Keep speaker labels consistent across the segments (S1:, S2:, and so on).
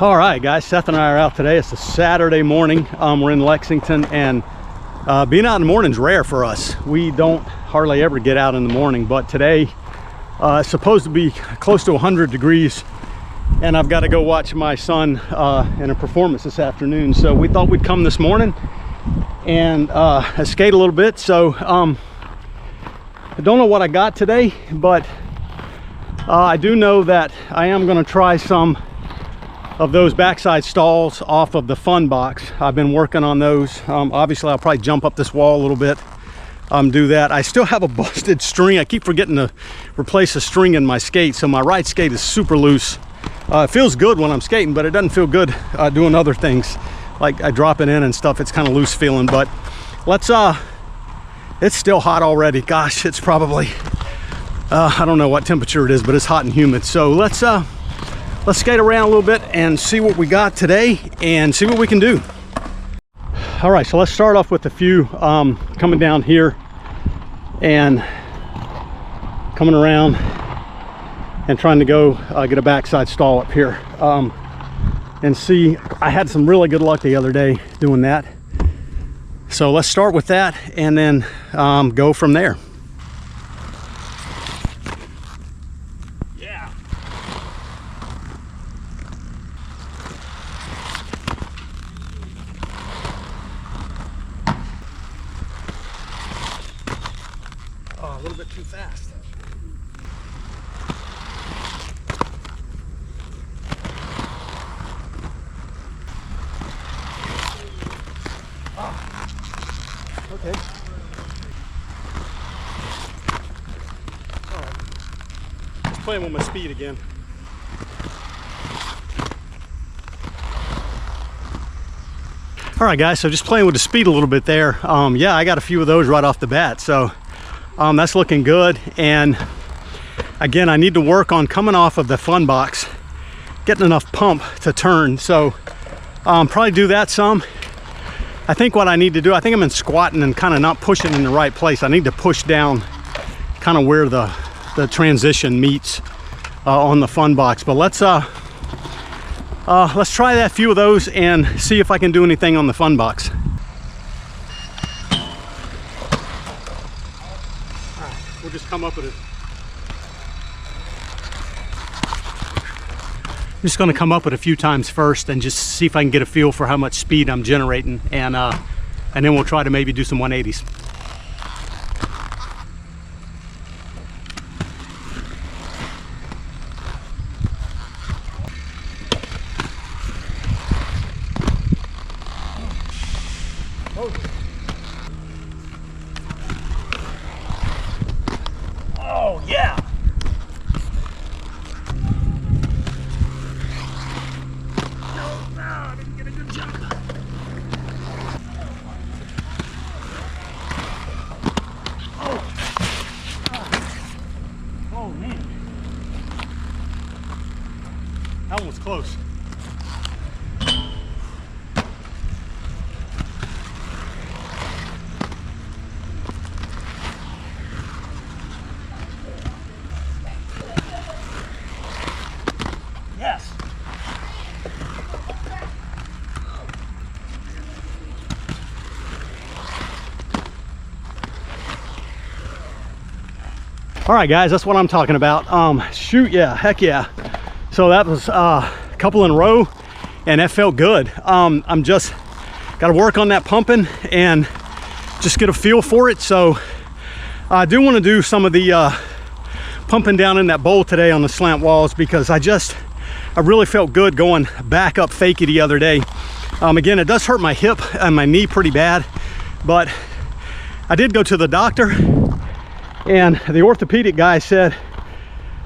S1: All right, guys, Seth and I are out today. It's a Saturday morning. We're in Lexington, and being out in the morning is rare for us. We don't hardly ever get out in the morning, but today it's supposed to be close to 100 degrees, and I've got to go watch my son in a performance this afternoon. So we thought we'd come this morning and skate a little bit. So I don't know what I got today, but I do know that I am going to try some of those backside stalls off of the fun box. I've been working on those. Obviously I'll probably jump up this wall a little bit, do that. I still have a busted string. I keep forgetting to replace a string in my skate, so my right skate is super loose. It feels good when I'm skating, but it doesn't feel good doing other things like I drop it in and stuff. It's kind of loose feeling. But let's it's still hot already. Gosh, it's probably I don't know what temperature it is, but it's hot and humid. So let's skate around a little bit and see what we got today and see what we can do. All right, so let's start off with a few coming down here and coming around and trying to go get a backside stall up here and see. I had some really good luck the other day doing that. So let's start with that and then go from there. A little bit too fast. Okay. All right. Just playing with my speed again. All right, guys, so just playing with the speed a little bit there. Yeah, I got a few of those right off the bat, so that's looking good. And again, I need to work on coming off of the fun box, getting enough pump to turn. So probably do that some. I think what I need to do, I think I'm in squatting and kind of not pushing in the right place. I need to push down kind of where the transition meets on the fun box. But let's try that few of those and see if I can do anything on the fun box. We'll just come up with it. I'm just going to come up with a few times first and just see if I can get a feel for how much speed I'm generating, and then we'll try to maybe do some 180s. Oh yeah! No, I didn't get a good jump. Oh man. That one was close. Yes. All right, guys, that's what I'm talking about. Shoot, yeah, heck yeah. So that was a couple in a row, and that felt good. I'm just got to work on that pumping and just get a feel for it. So I do want to do some of the pumping down in that bowl today on the slant walls, because I really felt good going back up fakie the other day. Again, it does hurt my hip and my knee pretty bad, but I did go to the doctor, and the orthopedic guy said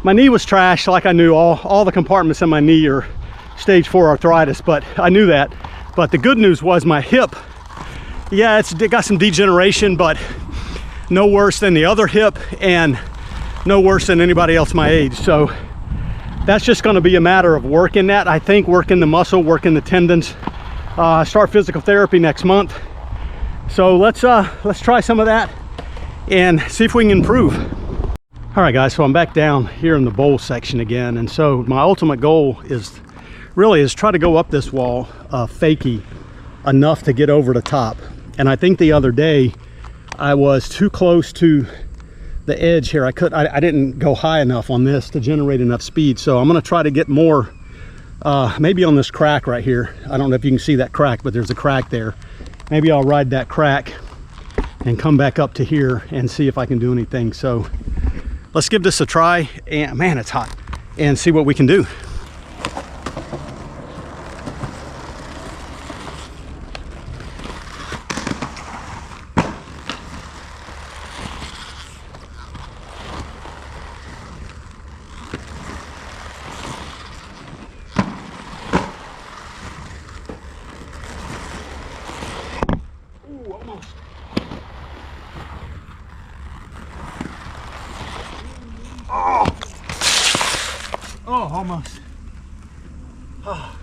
S1: my knee was trash, like I knew. All the compartments in my knee are stage 4 arthritis, but I knew that. But the good news was my hip, yeah, it got some degeneration, but no worse than the other hip and no worse than anybody else my age. So that's just going to be a matter of working that. I think working the muscle, working the tendons. Start physical therapy next month. So let's try some of that and see if we can improve. All right, guys, so I'm back down here in the bowl section again, and so my ultimate goal is really is try to go up this wall fakie enough to get over the top. And I think the other day I was too close to the edge here. I didn't go high enough on this to generate enough speed. So I'm gonna try to get more, maybe on this crack right here. I don't know if you can see that crack, but there's a crack there. Maybe I'll ride that crack and come back up to here and see if I can do anything. So let's give this a try. And man, it's hot. And see what we can do. Oh, almost. Oh.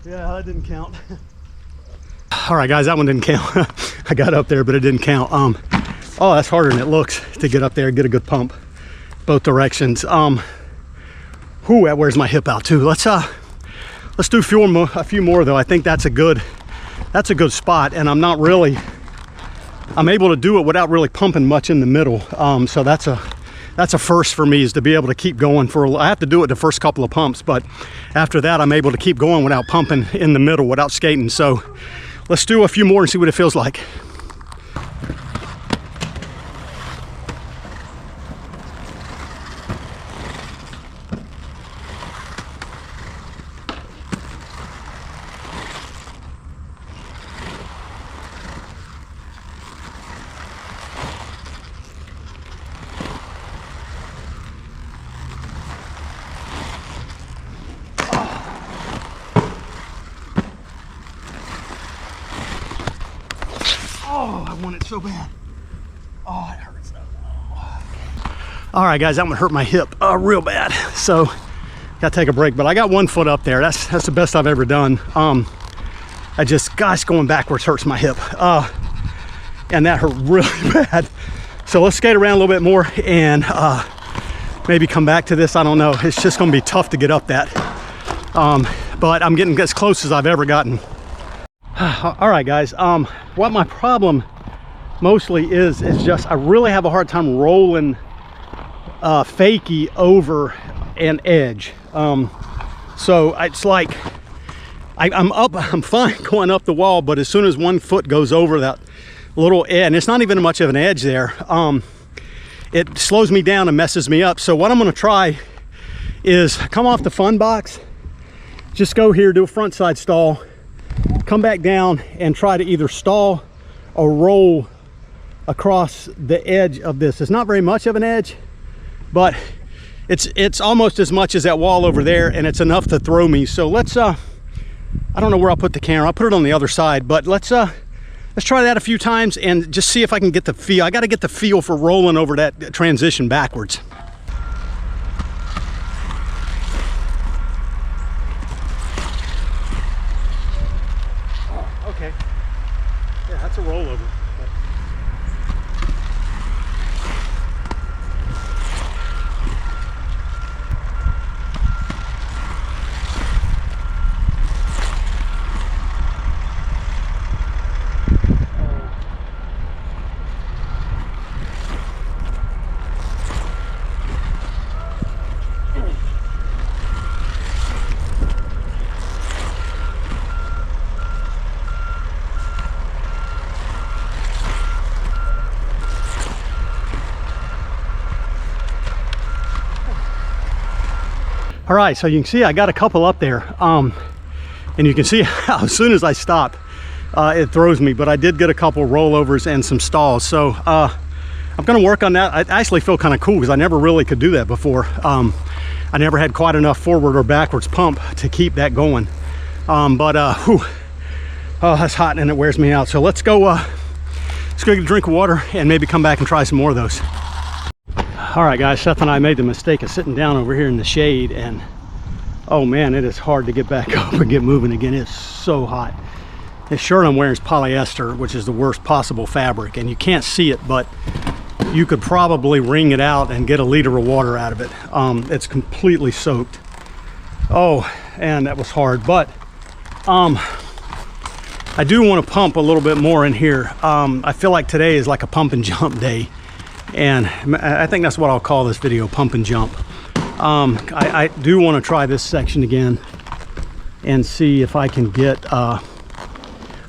S1: Yeah, that didn't count. All right, guys, that one didn't count. I got up there, but it didn't count. Oh, that's harder than it looks to get up there and get a good pump both directions. Whew, that wears my hip out too. Let's do a few more though. I think that's a good spot, and I'm able to do it without really pumping much in the middle. So that's a first for me, is to be able to keep going I have to do it the first couple of pumps, but after that I'm able to keep going without pumping in the middle, without skating. So let's do a few more and see what it feels like. Oh, I want it so bad. Oh, it hurts. All right, guys, that one hurt my hip real bad. So gotta take a break, but I got one foot up there. That's the best I've ever done. Gosh, going backwards hurts my hip. And that hurt really bad. So let's skate around a little bit more and maybe come back to this. I don't know. It's just gonna be tough to get up that. But I'm getting as close as I've ever gotten. All right, guys, what my problem mostly is just I really have a hard time rolling fakie over an edge. So it's like I'm fine going up the wall, but as soon as one foot goes over that little edge, and it's not even much of an edge there, it slows me down and messes me up. So what I'm going to try is come off the fun box, just go here, do a front side stall, come back down and try to either stall or roll across the edge of this. It's not very much of an edge, but it's almost as much as that wall over there, and it's enough to throw me. So let's I don't know where I'll put the camera. I'll put it on the other side, but let's try that a few times and just see if I can get the feel. I got to get the feel for rolling over that transition backwards. Okay, yeah, that's a rollover. All right, so you can see I got a couple up there, and you can see how as soon as I stop, it throws me, but I did get a couple rollovers and some stalls. So I'm gonna work on that. I actually feel kind of cool because I never really could do that before. I never had quite enough forward or backwards pump to keep that going. Whew, oh, that's hot and it wears me out. So let's go get a drink of water and maybe come back and try some more of those. All right, guys, Seth and I made the mistake of sitting down over here in the shade, and oh man, it is hard to get back up and get moving again. It's so hot. The shirt I'm wearing is polyester, which is the worst possible fabric, and you can't see it, but you could probably wring it out and get a liter of water out of it. It's completely soaked. Oh, and that was hard, but I do want to pump a little bit more in here. I feel like today is like a pump and jump day, and I think that's what I'll call this video, pump and jump. I do want to try this section again and see if I can get a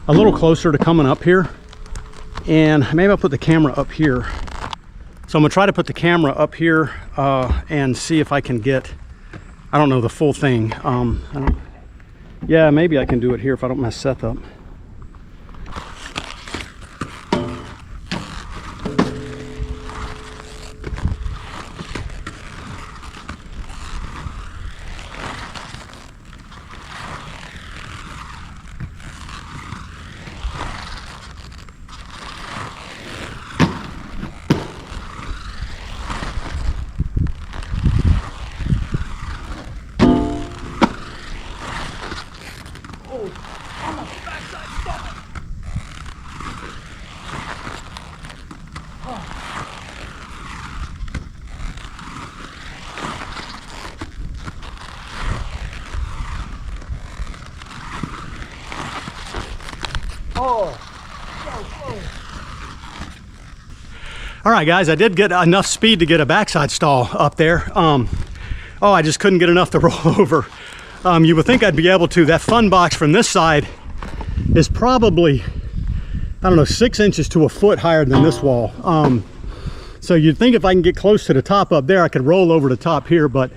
S1: little closer to coming up here, and maybe I'll put the camera up here. So I'm gonna try to put the camera up here and see if I can get, I don't know, the full thing. Yeah, maybe I can do it here if I don't mess Seth up. All right, guys, I did get enough speed to get a backside stall up there. I just couldn't get enough to roll over. You would think I'd be able to. That fun box from this side is probably, I don't know, 6 inches to a foot higher than this wall. So you'd think if I can get close to the top up there, I could roll over the top here. But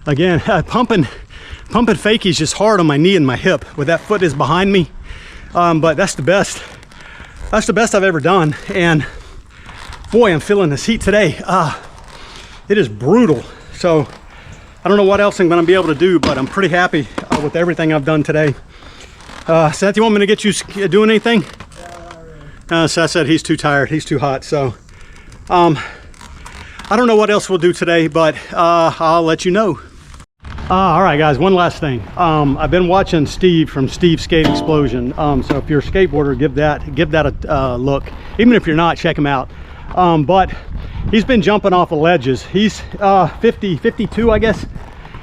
S1: again, pumping fakie is just hard on my knee and my hip with that foot is behind me. But that's the best. That's the best I've ever done. And boy, I'm feeling this heat today. It is brutal. So I don't know what else I'm gonna be able to do, but I'm pretty happy with everything I've done today. Seth, you want me to get you doing anything? Seth said he's too tired, he's too hot. So I don't know what else we'll do today, but I'll let you know. All right, guys, one last thing. I've been watching Steve from Steve's Skate Explosion. So if you're a skateboarder, give that a look. Even if you're not, check him out. But he's been jumping off of ledges. He's 52, I guess,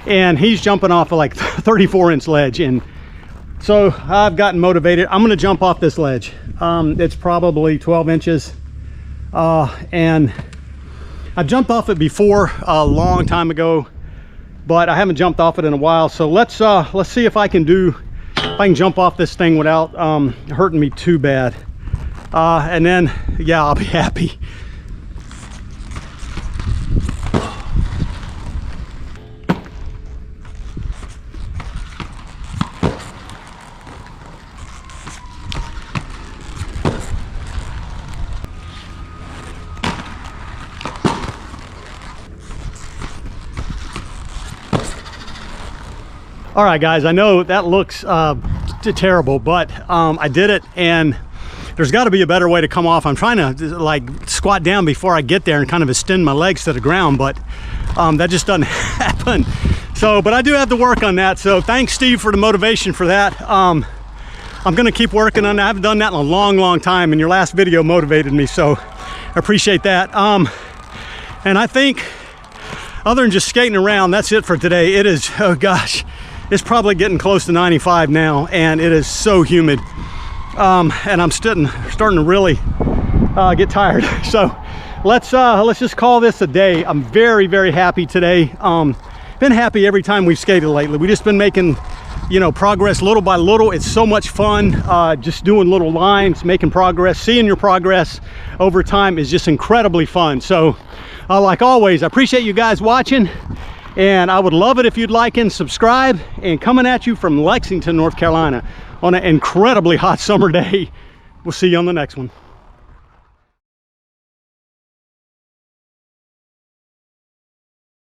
S1: and he's jumping off of like 34-inch ledge. And so I've gotten motivated. I'm gonna jump off this ledge. It's probably 12 inches, and I've jumped off it before a long time ago, but I haven't jumped off it in a while. So let's see if I can jump off this thing without hurting me too bad. And then, yeah, I'll be happy. All right, guys, I know that looks terrible, but I did it, and there's got to be a better way to come off. I'm trying to like squat down before I get there and kind of extend my legs to the ground, but that just doesn't happen. So, but I do have to work on that. So thanks, Steve, for the motivation for that. I'm gonna keep working on that. I haven't done that in a long time, and your last video motivated me, so I appreciate that. And I think other than just skating around, that's it for today. It is, oh gosh, it's probably getting close to 95 now, and it is so humid. And I'm starting to really get tired. So let's just call this a day. I'm very happy today. Been happy every time we've skated lately. We've just been making, you know, progress little by little. It's so much fun just doing little lines, making progress. Seeing your progress over time is just incredibly fun. So like always, I appreciate you guys watching, and I would love it if you'd like and subscribe. And coming at you from Lexington, North Carolina on an incredibly hot summer day. We'll see you on the next one.